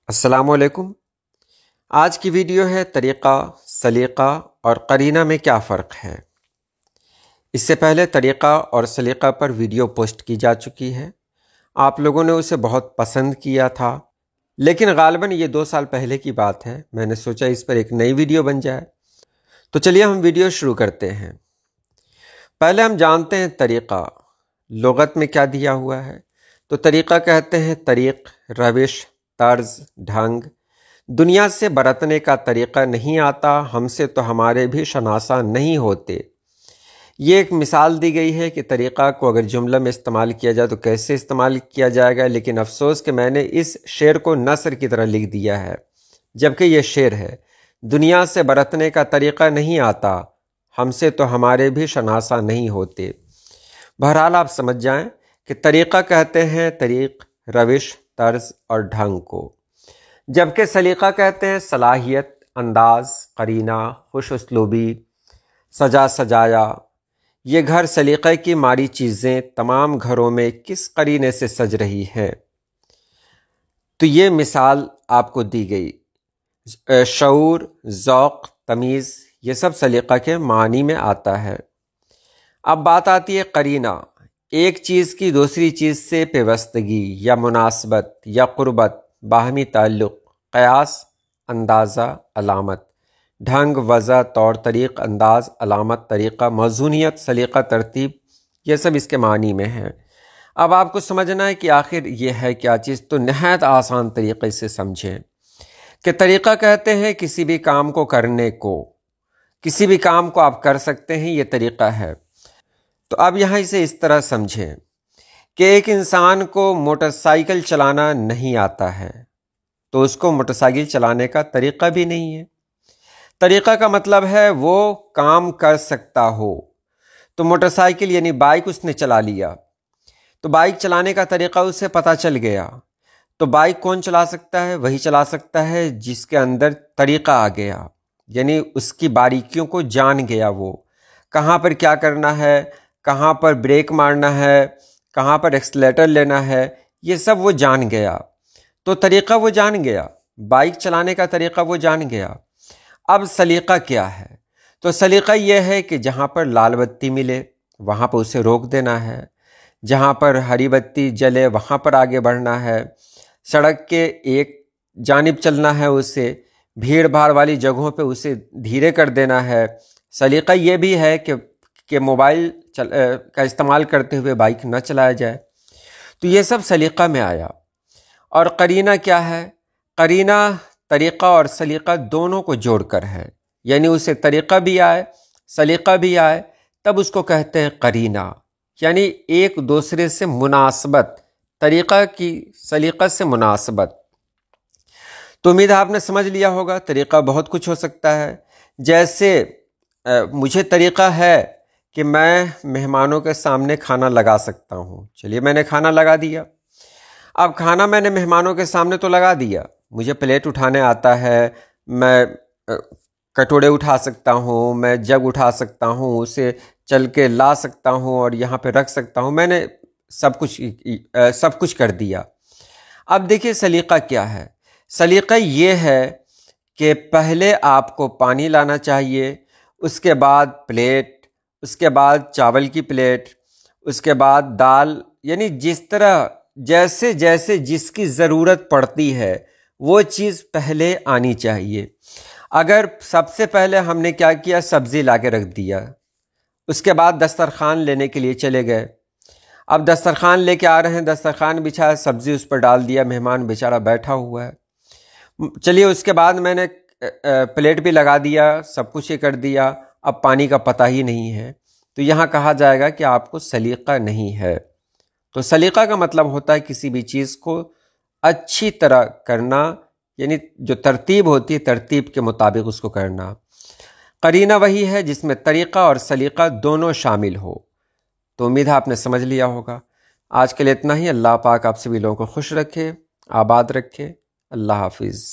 السلام علیکم۔ آج کی ویڈیو ہے طریقہ، سلیقہ اور قرینہ میں کیا فرق ہے۔ اس سے پہلے طریقہ اور سلیقہ پر ویڈیو پوسٹ کی جا چکی ہے، آپ لوگوں نے اسے بہت پسند کیا تھا، لیکن غالباً یہ 2 سال پہلے کی بات ہے۔ میں نے سوچا اس پر ایک نئی ویڈیو بن جائے، تو چلیے ہم ویڈیو شروع کرتے ہیں۔ پہلے ہم جانتے ہیں طریقہ لغت میں کیا دیا ہوا ہے۔ تو طریقہ کہتے ہیں طریق، روش، طرز، ڈھنگ۔ دنیا سے برتنے کا طریقہ نہیں آتا، ہم سے تو ہمارے بھی شناسا نہیں ہوتے۔ یہ ایک مثال دی گئی ہے کہ طریقہ کو اگر جملہ میں استعمال کیا جائے تو کیسے استعمال کیا جائے گا، لیکن افسوس کہ میں نے اس شعر کو نثر کی طرح لکھ دیا ہے، جبکہ یہ شعر ہے۔ دنیا سے برتنے کا طریقہ نہیں آتا، ہم سے تو ہمارے بھی شناسا نہیں ہوتے۔ بہرحال آپ سمجھ جائیں کہ طریقہ کہتے ہیں طریق، روش، طرز اور ڈھنگ کو، جبکہ سلیقہ کہتے ہیں صلاحیت، انداز، قرینہ، خوش اسلوبی، سجا سجایا۔ یہ گھر سلیقے کی ماری چیزیں تمام گھروں میں کس قرینے سے سج رہی ہیں۔ تو یہ مثال آپ کو دی گئی۔ شعور، ذوق، تمیز، یہ سب سلیقہ کے معنی میں آتا ہے۔ اب بات آتی ہے قرینہ، ایک چیز کی دوسری چیز سے پیوستگی یا مناسبت یا قربت، باہمی تعلق، قیاس، اندازہ، علامت، ڈھنگ، وضع، طور طریق، انداز، علامت، طریقہ، موزونیت، سلیقہ، ترتیب، یہ سب اس کے معنی میں ہیں۔ اب آپ کو سمجھنا ہے کہ آخر یہ ہے کیا چیز، تو نہایت آسان طریقے سے سمجھیں کہ طریقہ کہتے ہیں کسی بھی کام کو کرنے کو، کسی بھی کام کو آپ کر سکتے ہیں، یہ طریقہ ہے۔ تو اب یہاں اسے اس طرح سمجھیں کہ ایک انسان کو موٹر سائیکل چلانا نہیں آتا ہے، تو اس کو موٹر سائیکل چلانے کا طریقہ بھی نہیں ہے۔ طریقہ کا مطلب ہے وہ کام کر سکتا ہو۔ تو موٹر سائیکل یعنی بائک اس نے چلا لیا، تو بائک چلانے کا طریقہ اسے پتہ چل گیا۔ تو بائک کون چلا سکتا ہے؟ وہی چلا سکتا ہے جس کے اندر طریقہ آ گیا، یعنی اس کی باریکیوں کو جان گیا، وہ کہاں پر کیا کرنا ہے، کہاں پر بریک مارنا ہے، کہاں پر ایکسیلیٹر لینا ہے، یہ سب وہ جان گیا۔ تو طریقہ وہ جان گیا، بائک چلانے کا طریقہ وہ جان گیا۔ اب سلیقہ کیا ہے؟ تو سلیقہ یہ ہے کہ جہاں پر لال بتی ملے وہاں پر اسے روک دینا ہے، جہاں پر ہری بتی جلے وہاں پر آگے بڑھنا ہے، سڑک کے ایک جانب چلنا ہے، اسے بھیڑ بھاڑ والی جگہوں پہ اسے دھیرے کر دینا ہے۔ سلیقہ یہ بھی ہے کہ موبائل کا استعمال کرتے ہوئے بائک نہ چلایا جائے۔ تو یہ سب سلیقہ میں آیا۔ اور قرینہ کیا ہے؟ قرینہ طریقہ اور سلیقہ دونوں کو جوڑ کر ہے، یعنی اسے طریقہ بھی آئے، سلیقہ بھی آئے، تب اس کو کہتے ہیں قرینہ، یعنی ایک دوسرے سے مناسبت، طریقہ کی سلیقہ سے مناسبت۔ تو امید ہے آپ نے سمجھ لیا ہوگا طریقہ بہت کچھ ہو سکتا ہے۔ جیسے مجھے طریقہ ہے کہ میں مہمانوں کے سامنے کھانا لگا سکتا ہوں، چلیے میں نے کھانا لگا دیا۔ اب کھانا میں نے مہمانوں کے سامنے تو لگا دیا، مجھے پلیٹ اٹھانے آتا ہے، میں کٹورے اٹھا سکتا ہوں، میں جگ اٹھا سکتا ہوں، اسے چل کے لا سکتا ہوں اور یہاں پہ رکھ سکتا ہوں، میں نے سب کچھ کر دیا۔ اب دیکھیے سلیقہ کیا ہے؟ سلیقہ یہ ہے کہ پہلے آپ کو پانی لانا چاہیے، اس کے بعد پلیٹ، اس کے بعد چاول کی پلیٹ، اس کے بعد دال، یعنی جس طرح جیسے جیسے جس کی ضرورت پڑتی ہے وہ چیز پہلے آنی چاہیے۔ اگر سب سے پہلے ہم نے کیا کیا، سبزی لا کے رکھ دیا، اس کے بعد دسترخوان لینے کے لیے چلے گئے، اب دسترخوان لے کے آ رہے ہیں، دسترخوان بچھایا، سبزی اس پر ڈال دیا، مہمان بیچارہ بیٹھا ہوا ہے، چلیے اس کے بعد میں نے پلیٹ بھی لگا دیا، سب کچھ یہ کر دیا، اب پانی کا پتہ ہی نہیں ہے، تو یہاں کہا جائے گا کہ آپ کو سلیقہ نہیں ہے۔ تو سلیقہ کا مطلب ہوتا ہے کسی بھی چیز کو اچھی طرح کرنا، یعنی جو ترتیب ہوتی ہے ترتیب کے مطابق اس کو کرنا۔ قرینہ وہی ہے جس میں طریقہ اور سلیقہ دونوں شامل ہو۔ تو امید ہے آپ نے سمجھ لیا ہوگا۔ آج کے لیے اتنا ہی۔ اللہ پاک آپ سبھی لوگوں کو خوش رکھے، آباد رکھے۔ اللہ حافظ۔